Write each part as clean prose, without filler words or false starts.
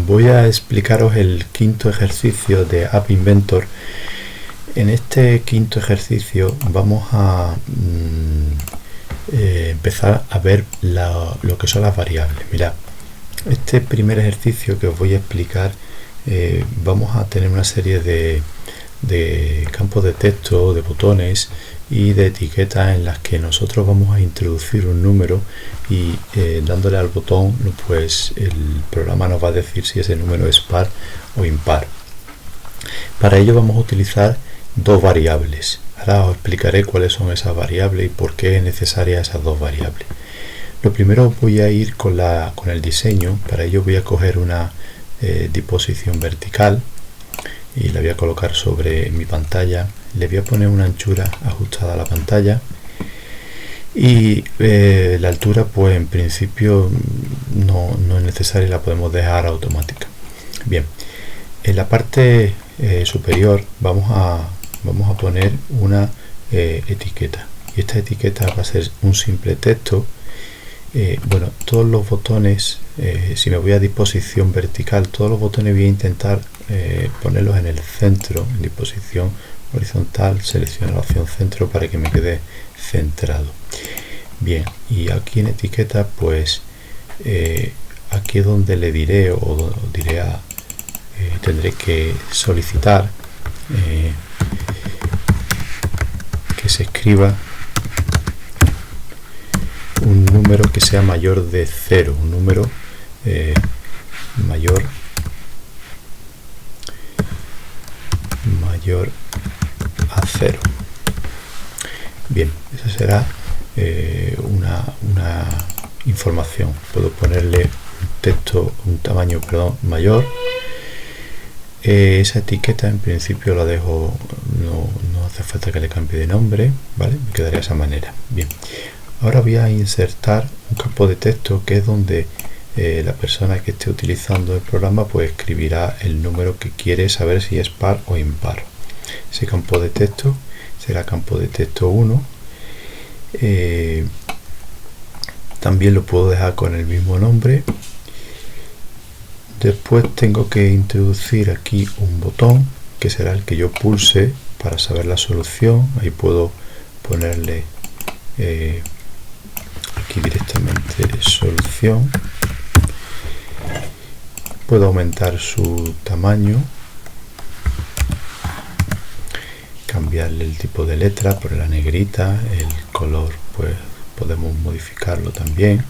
Voy a explicaros el quinto ejercicio de App Inventor. En este quinto ejercicio vamos a empezar a ver lo que son las variables. Mirad, este primer ejercicio que os voy a explicar, vamos a tener una serie de campos de texto, de botones y de etiquetas en las que nosotros vamos a introducir un número y dándole al botón, pues el programa nos va a decir si ese número es par o impar. Para ello vamos a utilizar dos variables. Ahora os explicaré cuáles son esas variables y por qué es necesaria esas dos variables. Lo primero, voy a ir con el diseño. Para ello voy a coger una disposición vertical y la voy a colocar sobre mi pantalla. Le voy a poner una anchura ajustada a la pantalla y la altura, pues en principio no es necesaria, la podemos dejar automática. Bien, en la parte superior vamos a poner una etiqueta, y esta etiqueta va a ser un simple texto. Bueno, todos los botones, si me voy a disposición vertical, todos los botones voy a intentar ponerlos en el centro. En disposición horizontal selecciono la opción centro para que me quede centrado. Bien, y aquí en etiqueta, pues aquí es donde le diré o diré tendré que solicitar que se escriba un número que sea mayor de 0, un número mayor a 0. Bien, esa será una información. Puedo ponerle un texto, un tamaño, mayor. Esa etiqueta en principio la dejo, no hace falta que le cambie de nombre, ¿vale? Me quedaría de esa manera. Bien, ahora voy a insertar un campo de texto que es donde la persona que esté utilizando el programa pues escribirá el número que quiere saber si es par o impar. Ese campo de texto será campo de texto 1. También lo puedo dejar con el mismo nombre. Después tengo que introducir aquí un botón que será el que yo pulse para saber la solución. Ahí puedo ponerle aquí directamente solución. Puedo aumentar su tamaño, cambiarle el tipo de letra por la negrita, el color pues podemos modificarlo también.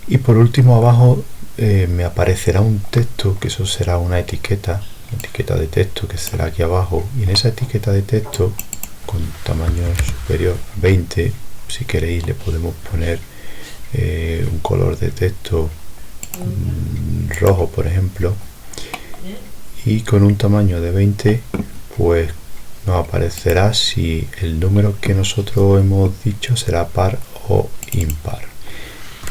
Y por último, abajo me aparecerá un texto, que eso será una etiqueta de texto que será aquí abajo, y en esa etiqueta de texto con tamaño superior a 20, si queréis le podemos poner un color de texto rojo, por ejemplo, y con un tamaño de 20 pues nos aparecerá si el número que nosotros hemos dicho será par o impar.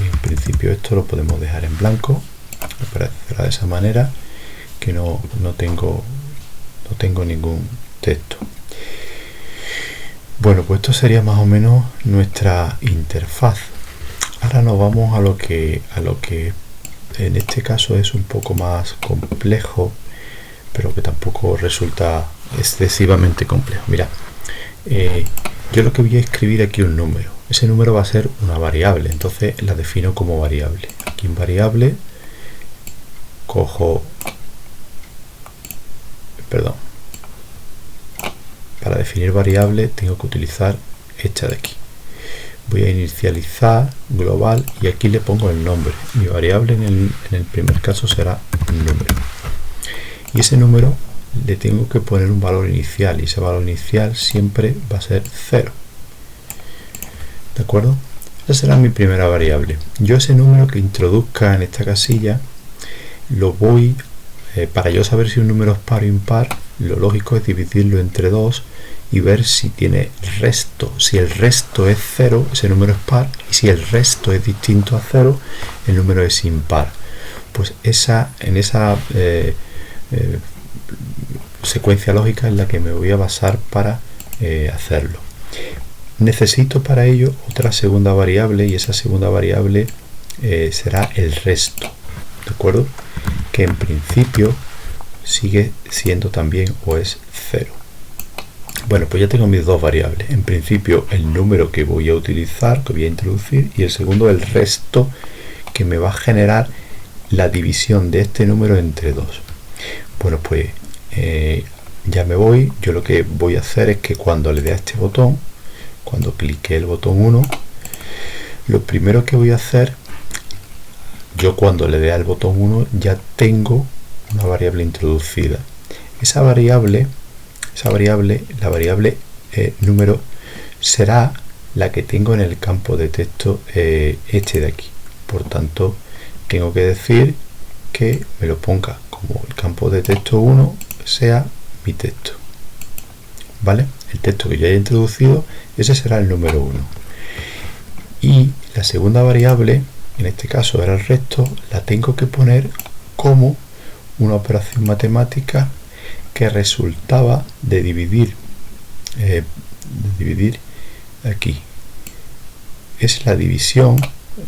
En principio esto lo podemos dejar en blanco, aparecerá de esa manera, que no tengo ningún texto. Bueno, pues esto sería más o menos nuestra interfaz. Ahora nos vamos a lo que en este caso es un poco más complejo, pero que tampoco resulta excesivamente complejo. Mira, yo lo que voy a escribir aquí un número. Ese número va a ser una variable, entonces la defino como variable. Aquí en variable cojo, para definir variable tengo que utilizar esta de aquí. Voy a inicializar global y aquí le pongo el nombre. Mi variable en el primer caso será un número. Y ese número le tengo que poner un valor inicial, y ese valor inicial siempre va a ser 0. ¿De acuerdo? Esa será mi primera variable. Yo ese número que introduzca en esta casilla lo voy, para yo saber si un número es par o impar, lo lógico es dividirlo entre 2 y ver si tiene resto. Si el resto es 0, ese número es par, y si el resto es distinto a 0, el número es impar. Pues en esa secuencia lógica es la que me voy a basar para hacerlo. Necesito para ello otra segunda variable, y esa segunda variable será el resto. ¿De acuerdo? que en principio sigue siendo también o es 0. Bueno, pues ya tengo mis dos variables. En principio el número que voy a utilizar, que voy a introducir, y el segundo el resto que me va a generar la división de este número entre 2. Bueno, pues ya me voy. Yo lo que voy a hacer es que cuando le dé a este botón, cuando clique el botón 1, lo primero que voy a hacer, yo cuando le dé al botón 1 ya tengo una variable introducida. Esa variable, la variable número, será la que tengo en el campo de texto este de aquí. Por tanto, tengo que decir que me lo ponga como el campo de texto 1 sea mi texto, ¿vale? El texto que yo haya introducido, ese será el número 1. Y la segunda variable, en este caso era el resto, la tengo que poner como una operación matemática que resultaba de dividir aquí. Es la división,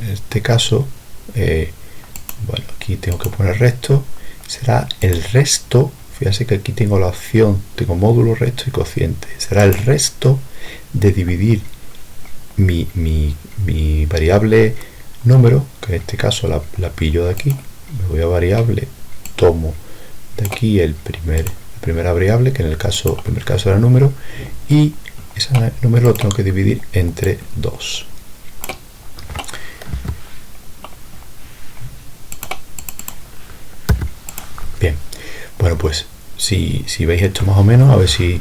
en este caso, bueno, aquí tengo que poner resto, será el resto. Fíjate que aquí tengo la opción, tengo módulo, resto y cociente. Será el resto de dividir mi variable número, que en este caso la pillo de aquí. Me voy a variable, tomo de aquí la primera variable, que en el primer caso era número, y ese número lo tengo que dividir entre 2. Bien, bueno, pues si veis esto más o menos, a ver si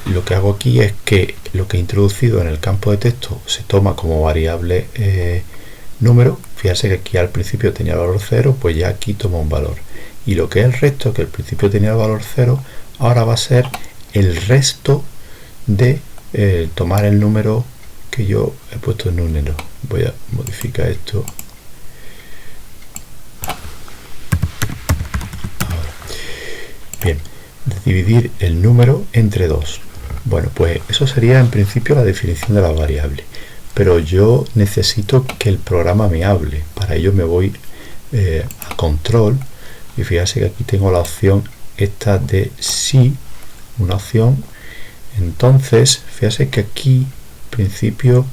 lo que hago aquí es que lo que he introducido en el campo de texto se toma como variable número. Fíjense que aquí al principio tenía el valor 0, pues ya aquí toma un valor. Y lo que es el resto, que al principio tenía el valor 0, ahora va a ser el resto de tomar el número que yo he puesto en número. Voy a modificar esto. Bien, de dividir el número entre 2. Bueno, pues eso sería en principio la definición de la variable. Pero yo necesito que el programa me hable. Para ello me voy a control. Y fíjate que aquí tengo la opción esta de sí, una opción. Entonces, fíjate que aquí, en principio,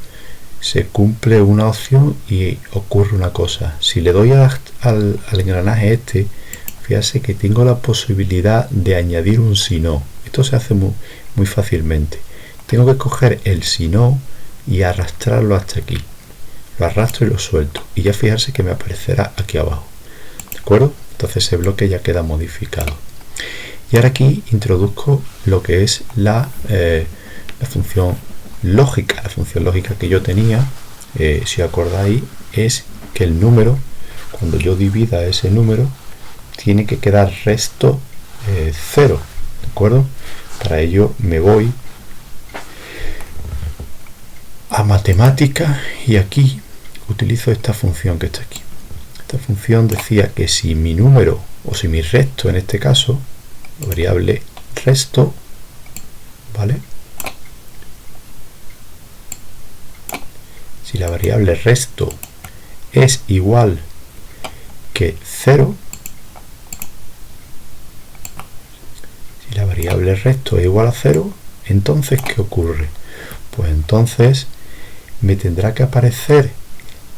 se cumple una opción y ocurre una cosa. Si le doy al engranaje este, fíjate que tengo la posibilidad de añadir un si no. Esto se hace muy fácilmente. Tengo que coger el si no y arrastrarlo hasta aquí. Lo arrastro y lo suelto. Y ya fijarse que me aparecerá aquí abajo. ¿De acuerdo? Entonces ese bloque ya queda modificado. Y ahora aquí introduzco lo que es la función lógica. La función lógica que yo tenía, si acordáis, es que el número, cuando yo divida ese número, tiene que quedar resto 0, ¿de acuerdo? Para ello me voy a matemática y aquí utilizo esta función que está aquí. Esta función decía que si mi número, o si mi resto en este caso, la variable resto, ¿vale? Si la variable resto es igual que 0, si la variable resto es igual a 0, entonces ¿qué ocurre? Pues entonces me tendrá que aparecer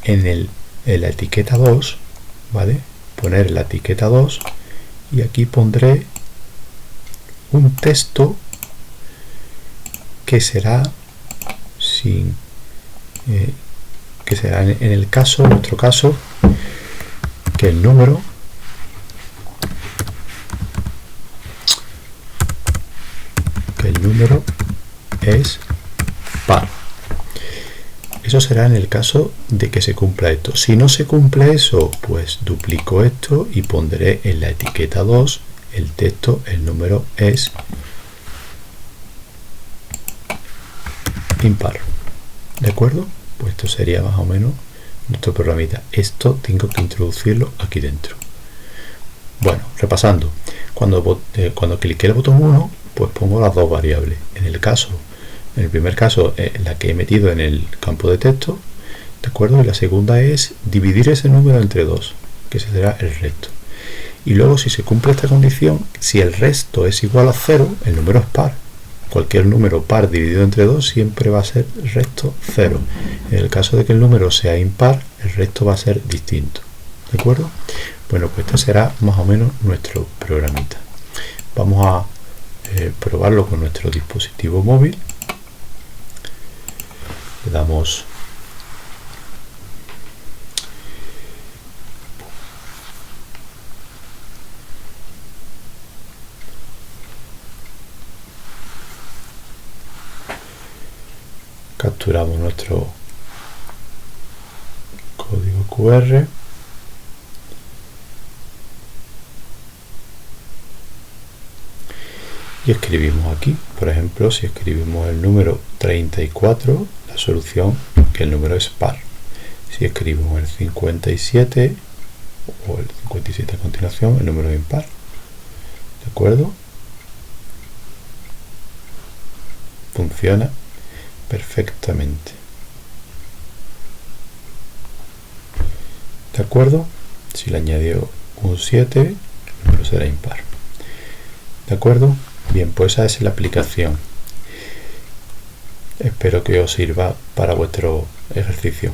en la etiqueta 2, ¿vale? Poner la etiqueta 2 y aquí pondré un texto que será en el caso, en nuestro caso, que el número es par. Eso será en el caso de que se cumpla esto. Si no se cumple eso, pues duplico esto y pondré en la etiqueta 2 el texto, el número es impar. ¿De acuerdo? Pues esto sería más o menos nuestro programita. Esto tengo que introducirlo aquí dentro. Bueno, repasando. Cuando cliqué el botón 1, pues pongo las dos variables. En el primer caso, la que he metido en el campo de texto, ¿de acuerdo? Y la segunda es dividir ese número entre 2, que ese será el resto. Y luego, si se cumple esta condición, si el resto es igual a 0, el número es par. Cualquier número par dividido entre 2 siempre va a ser resto 0. En el caso de que el número sea impar, el resto va a ser distinto. ¿De acuerdo? Bueno, pues este será más o menos nuestro programita. Vamos a probarlo con nuestro dispositivo móvil. Le damos capturamos nuestro código QR y escribimos aquí. Por ejemplo, si escribimos el número 34, la solución que el número es par. Si escribimos el 57 o el 57 a continuación, el número es impar. ¿De acuerdo? Funciona perfectamente. ¿De acuerdo? Si le añadió un 7, el número será impar. ¿De acuerdo? Bien, pues esa es la aplicación. Espero que os sirva para vuestro ejercicio.